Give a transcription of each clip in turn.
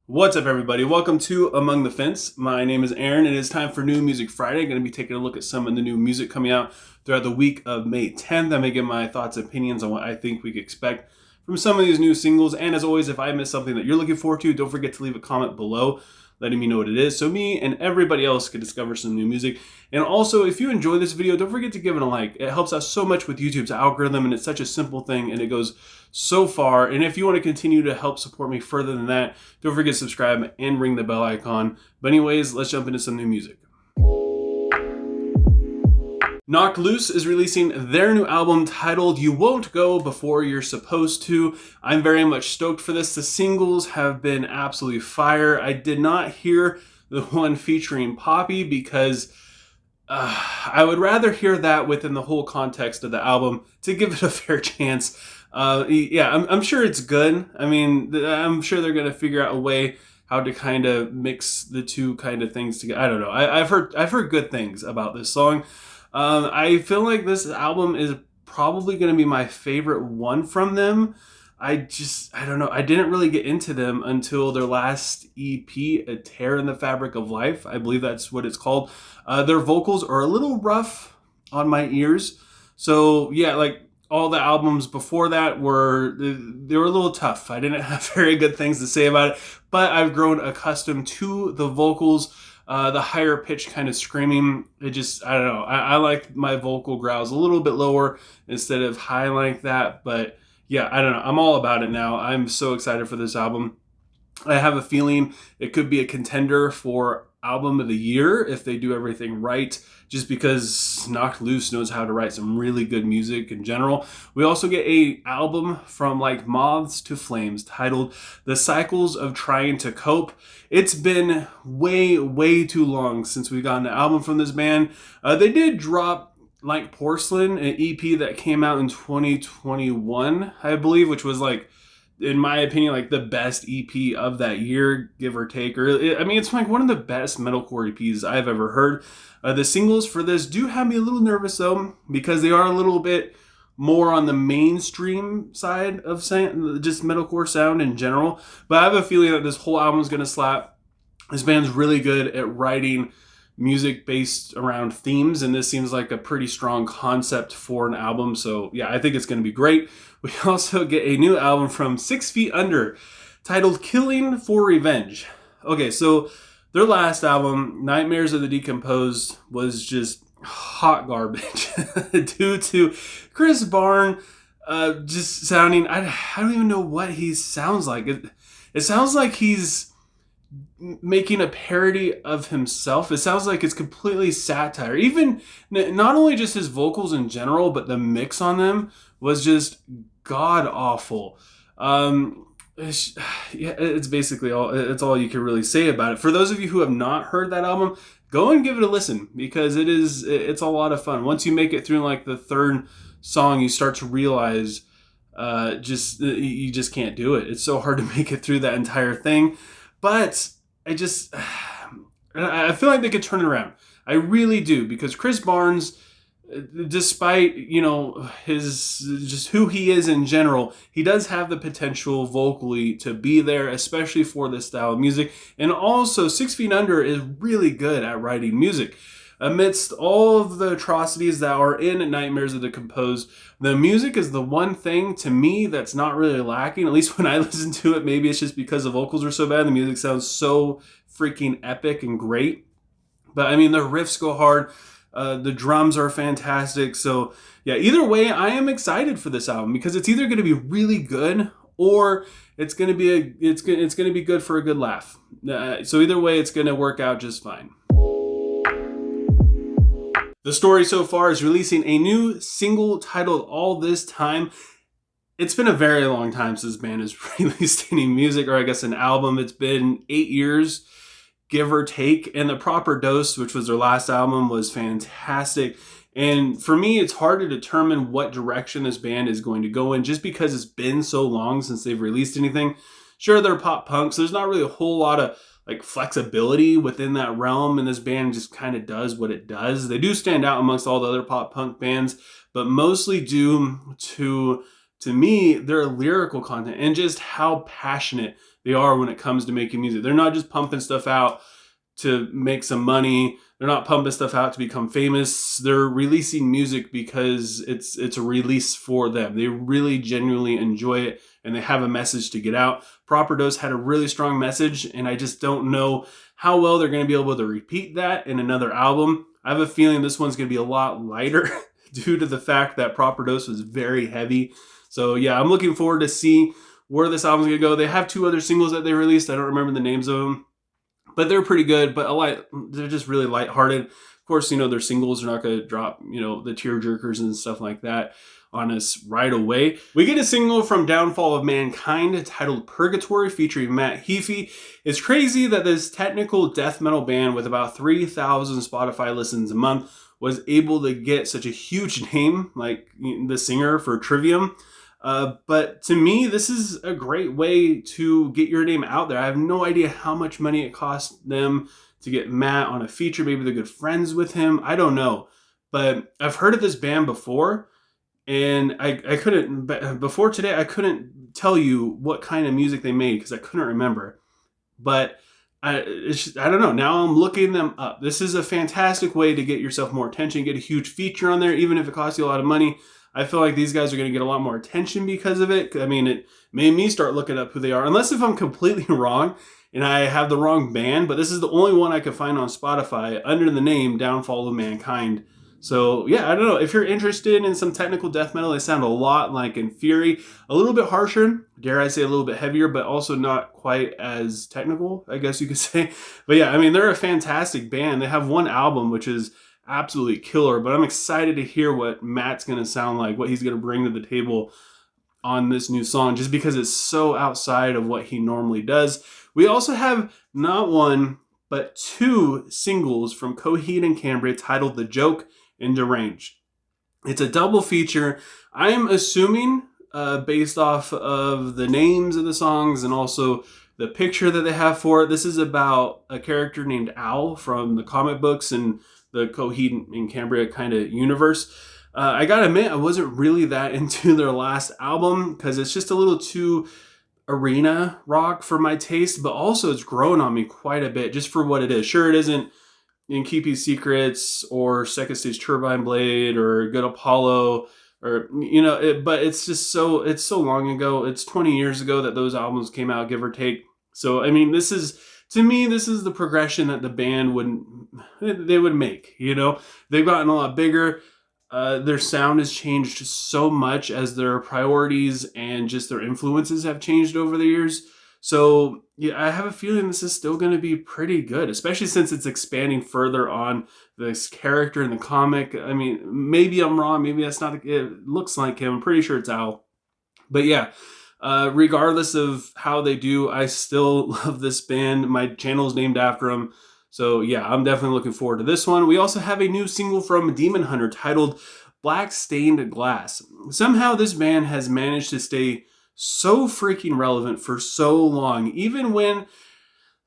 What's up, everybody? Welcome to Among the Fence. My name is Aaron, and it's time for New Music Friday. I'm going to be taking a look at some of the new music coming out throughout the week of May 10th. I'm going to give my thoughts and opinions on what I think we could expect from some of these new singles. And as always, if I miss something that you're looking forward to, don't forget to leave a comment below letting me know what it is so me and everybody else can discover some new music. And also, if you enjoy this video, don't forget to give it a like. It helps out so much with YouTube's algorithm, and it's such a simple thing, and it goes so far. And if you want to continue to help support me further than that, don't forget to subscribe and ring the bell icon. But anyways, let's jump into some new music. Knocked Loose is releasing their new album titled You Won't Go Before You're Supposed To. I'm very much stoked for this. The singles have been absolutely fire. I did not hear the one featuring Poppy because I would rather hear that within the whole context of the album to give it a fair chance. I'm sure it's good. I mean, I'm sure they're going to figure out a way how to kind of mix the two kind of things together. I don't know. I've heard good things about this song. I feel like this album is probably going to be my favorite one from them. I don't know. I didn't really get into them until their last EP, A Tear in the Fabric of Life. I believe that's what it's called. Their vocals are a little rough on my ears. So yeah, like all the albums before that they were a little tough. I didn't have very good things to say about it, but I've grown accustomed to the vocals. The higher pitch kind of screaming, I don't know. I like my vocal growls a little bit lower instead of high like that. But yeah, I don't know. I'm all about it now. I'm so excited for this album. I have a feeling it could be a contender for album of the year if they do everything right, just because Knocked Loose knows how to write some really good music in general. We also get a album from like Moths to Flames titled The Cycles of Trying to Cope. It's been way too long since we got an album from this band. They did drop Like Porcelain, an EP that came out in 2021, I believe, which was like, in my opinion, like the best EP of that year, give or take. It's like one of the best metalcore EPs I've ever heard. The singles for this do have me a little nervous though, because they are a little bit more on the mainstream side of just metalcore sound in general. But I have a feeling that this whole album is going to slap. This band's really good at writing music based around themes, and this seems like a pretty strong concept for an album. So yeah, I think it's going to be great. We also get a new album from 6 Feet Under titled Killing for Revenge. Okay, so their last album, Nightmares of the Decomposed, was just hot garbage due to Chris Barn just sounding, I don't even know what he sounds like. It sounds like he's making a parody of himself. It sounds like it's completely satire. Even not only just his vocals in general, but the mix on them was just god awful. It's basically it's all you can really say about it. For those of you who have not heard that album, go and give it a listen, because it's a lot of fun. Once you make it through like the third song, you start to realize you just can't do it. It's so hard to make it through that entire thing. But I feel like they could turn it around. I really do, because Chris Barnes, despite, his just who he is in general, he does have the potential vocally to be there, especially for this style of music. And also, 6 Feet Under is really good at writing music. Amidst all of the atrocities that are in Nightmares of the Decomposed, the music is the one thing to me that's not really lacking. At least when I listen to it, maybe it's just because the vocals are so bad. The music sounds so freaking epic and great. But I mean, the riffs go hard. The drums are fantastic. So yeah, either way, I am excited for this album, because it's either going to be really good or it's going to be it's going to be good for a good laugh. So either way, it's going to work out just fine. The Story so far is releasing a new single titled All This Time. It's been a very long time since this band has released any music, or I guess an album. It's been 8 years, give or take. And The Proper Dose, which was their last album, was fantastic. And for me, it's hard to determine what direction this band is going to go in, just because it's been so long since they've released anything. Sure, they're pop punk, so there's not really a whole lot of like flexibility within that realm, and this band just kind of does what it does. They do stand out amongst all the other pop punk bands, but mostly due to to me, their lyrical content and just how passionate they are when it comes to making music. They're not just pumping stuff out to make some money. They're not pumping stuff out to become famous. They're releasing music because it's a release for them. They really genuinely enjoy it and they have a message to get out. Proper Dose had a really strong message, and I just don't know how well they're going to be able to repeat that in another album. I have a feeling this one's going to be a lot lighter due to the fact that Proper Dose was very heavy. So yeah, I'm looking forward to see where this album's going to go. They have 2 other singles that they released. I don't remember the names of them, but they're pretty good, but they're just really lighthearted. Of course, their singles are not going to drop, the tear jerkers and stuff like that on us right away. We get a single from Downfall of Mankind titled Purgatory featuring Matt Heafy. It's crazy that this technical death metal band with about 3,000 Spotify listens a month was able to get such a huge name like the singer for Trivium. But to me, this is a great way to get your name out there. I have no idea how much money it cost them to get Matt on a feature. Maybe they're good friends with him. I don't know. But I've heard of this band before, and I couldn't, before today, I couldn't tell you what kind of music they made because I couldn't remember. But I don't know. Now I'm looking them up. This is a fantastic way to get yourself more attention, get a huge feature on there, even if it costs you a lot of money. I feel like these guys are going to get a lot more attention because of it. I mean, it made me start looking up who they are, unless if I'm completely wrong and I have the wrong band, but this is the only one I could find on Spotify under the name Downfall of Mankind. So yeah, I don't know. If you're interested in some technical death metal, they sound a lot like In Fury, a little bit harsher, dare I say a little bit heavier, but also not quite as technical, I guess you could say. But yeah, I mean, they're a fantastic band. They have one album, which is absolutely killer, but I'm excited to hear what Matt's going to sound like, what he's going to bring to the table on this new song, just because it's so outside of what he normally does. We also have not one, but 2 singles from Coheed and Cambria titled The Joke and Deranged. It's a double feature. I am assuming, based off of the names of the songs and also the picture that they have for it, this is about a character named Owl from the comic books and the Coheed and Cambria kind of universe. I gotta admit, I wasn't really that into their last album because it's just a little too arena rock for my taste, but also it's grown on me quite a bit just for what it is. Sure, it isn't In Keeping Secrets or Second Stage Turbine Blade or Good Apollo or, but it's just it's so long ago. It's 20 years ago that those albums came out, give or take. So, I mean, to me, this is the progression that the band would make. They've gotten a lot bigger. Their sound has changed so much as their priorities and just their influences have changed over the years. So yeah, I have a feeling this is still going to be pretty good, especially since it's expanding further on this character in the comic. I mean, maybe I'm wrong. Maybe that's not, it looks like him. I'm pretty sure it's Al. But yeah, regardless of how they do, I still love this band. My channel is named after them. So yeah, I'm definitely looking forward to this one. We also have a new single from Demon Hunter titled Black Stained Glass. Somehow this band has managed to stay so freaking relevant for so long. Even when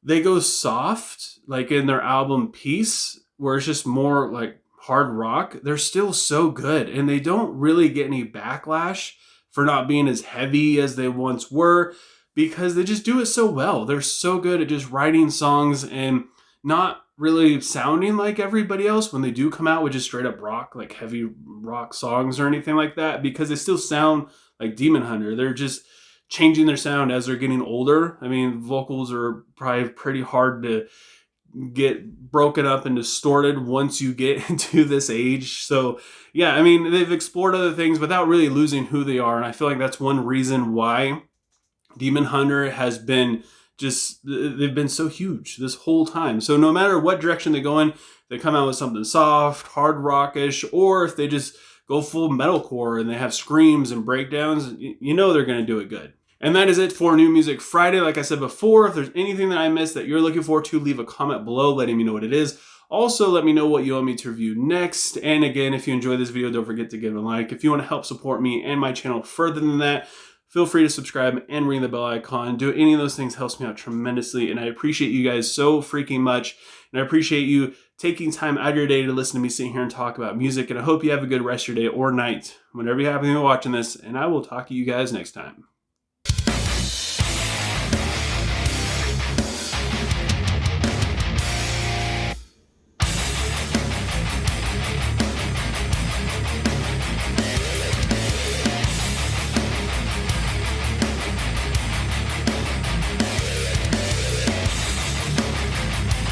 they go soft, like in their album Peace, where it's just more like hard rock, they're still so good. And they don't really get any backlash for not being as heavy as they once were because they just do it so well. They're so good at just writing songs and not really sounding like everybody else when they do come out with just straight up rock, like heavy rock songs or anything like that, because they still sound like Demon Hunter. They're just changing their sound as they're getting older. I mean, vocals are probably pretty hard to get broken up and distorted once you get into this age. So yeah, I mean, they've explored other things without really losing who they are. And I feel like that's one reason why Demon Hunter has been they've been so huge this whole time. So no matter what direction they go in, they come out with something soft, hard rockish, or if they just go full metalcore and they have screams and breakdowns, they're going to do it good. And that is it for New Music Friday. Like I said before, if there's anything that I missed that you're looking forward to, leave a comment below letting me know what it is. Also, let me know what you want me to review next. And again, if you enjoyed this video, don't forget to give it a like. If you want to help support me and my channel further than that, feel free to subscribe and ring the bell icon. Do any of those things helps me out tremendously, and I appreciate you guys so freaking much. And I appreciate you taking time out of your day to listen to me sit here and talk about music. And I hope you have a good rest of your day or night, whenever you happen to be watching this. And I will talk to you guys next time.